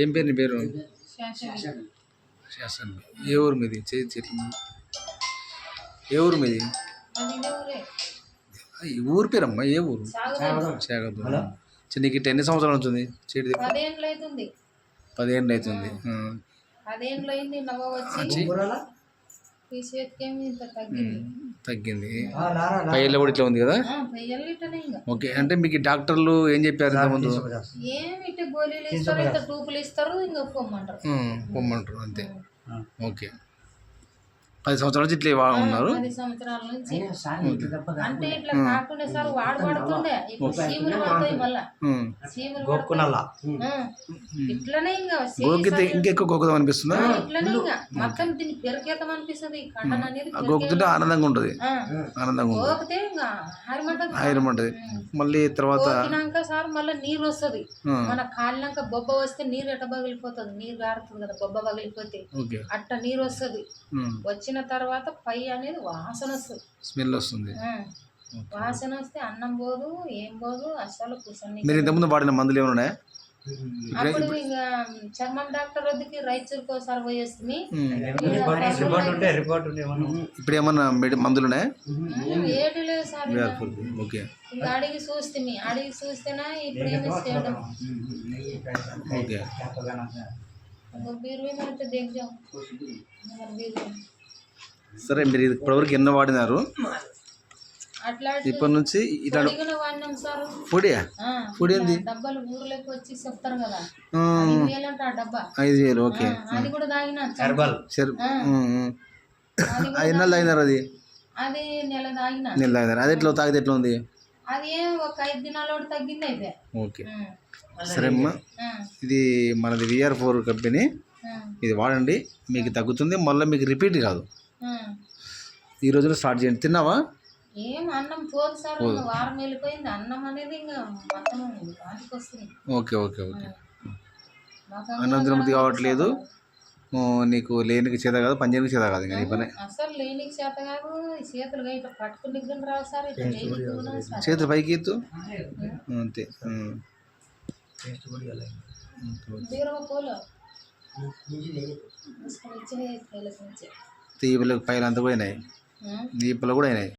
ఏం పేరు నీ పేరు? శాసనం. శాసన్. ఏ ఊరు మీది? చెట్లు ఏ ఊరు మీది? అది ఇదే ఊరే. ఈ ఊరు పేరమ్మా ఏ ఊరు? సాగుతుంది. శాఖ. నీకు ఇట్లా ఎన్ని సంవత్సరాలు అవుతుంది చేతి? 10 ఏళ్ళు అవుతుంది. 10 ఏళ్ళు అవుతుంది. 10 ఏళ్ళు అయింది. నవ్వ వచ్చి ఈ చేతికేమి ఇంత తగ్గింది. తగ్గింది. 5 ఏళ్ళ కూడా ఇట్లా ఉంది కదా? 10 ఏళ్ళు ఇట్టనే ఇంకా. ఓకే, అంటే మీకు డాక్టర్లు ఏం చెప్పారు ఇంతకుముందు? ఏమి ఇట్ట గోళీలు ఇస్తారు, ఇంత టూపులు ఇస్తారు, ఇంకా పొమ్మంటారు. పొమ్మంటారు అంతే. ఓకే, 10 సంవత్సరాల నుంచి ఇట్లా ఉన్నారు. 10 సంవత్సరాల నుంచి అంటే ఇట్లా కాకుండా సార్ వాడుతుండే. ఇప్పుడు సీములు పడతాయి మళ్ళా. సీములు ఇట్లనే ఇంకా గోకితే ఇంకెక్కువ గోకుదాం అనిపిస్తుందా? ఇట్లనే ఇంకా మొత్తం దీన్ని పెరికేతం అనిపిస్తుంది. కండన అనేది గోకుతుంటే ఆనందంగా ఉంటుంది. ఆనందంగా గోకితే ఇంకా ఆయిరమంటది. మళ్ళీ తర్వాత సార్ మళ్ళీ నీరు వస్తుంది. మన కాలినాక బొబ్బ వస్తే నీరు ఎట్ట పగిలిపోతుంది. నీరు గారుతుంది కదా, బొబ్బ పగిలిపోతే అట్ట నీరు వస్తుంది. వచ్చిన తర్వాత పై అనేది వాసన వస్తుంది, స్మెల్ వస్తుంది. వాసన వస్తే అన్నం పోదు, ఏం పోదు అసలు. మీరు ఇంతకుముందు వాడిన మందులు ఏమైనా? అప్పుడు ఇక చర్మం డాక్టర్ వద్దకి రైతులకు ఒకసారి పోయేస్తుంది. ఇప్పుడు ఏమన్నా మందులు ఉన్నాయా? ఏడు లేదు సార్. ఓకే, ఇంకా అడిగి చూస్తేనే ఇప్పుడు ఏమి చేయడం. ఓకే, సరే. మీరు ఇప్పటివరకు ఎన్నో వాడినారు? ఇప్పటి నుంచి ఇట్లా పొడియా? పొడి ఏంది? డబ్బాలు ఊర్లోకి వచ్చి చెప్తారు కదా, 5,000. ఓకే, అది కూడా తాగిన. 5 నెలలు తాగినారు? అది నెల తాగిన. అది ఎట్లా తాగితే ఎట్లా ఉంది? అది ఒక 5 దినాలు తగ్గింది అయితే. ఓకే, సరే అమ్మా. ఇది మనది VR4 కంపెనీ. ఇది వాడండి, మీకు తగ్గుతుంది. మళ్ళీ మీకు రిపీట్ కాదు. ఈ రోజున స్టార్ట్ చేయండి. తిన్నావా? ఏం అన్నం పోదు సార్, వారం వెళ్ళిపోయింది. అన్నం అనేది ఇంకా మొత్తం వాటికి వస్తుంది. Okay, okay, okay. అన్నం తినబుద్ధి కావట్లేదు నీకు. లేనికి చేత కాదు, పని చేయడానికి చేత కాదు. ఇంకా పని అసలు లేనికి చేత కాదు. చేతులు ఇట్లా పట్టుకుని రావు సార్. చేతులు పైకి ఎత్తు అంతే. తీపలకు పైలు అంతా పోయినాయి, దీపలు కూడా అయినాయి.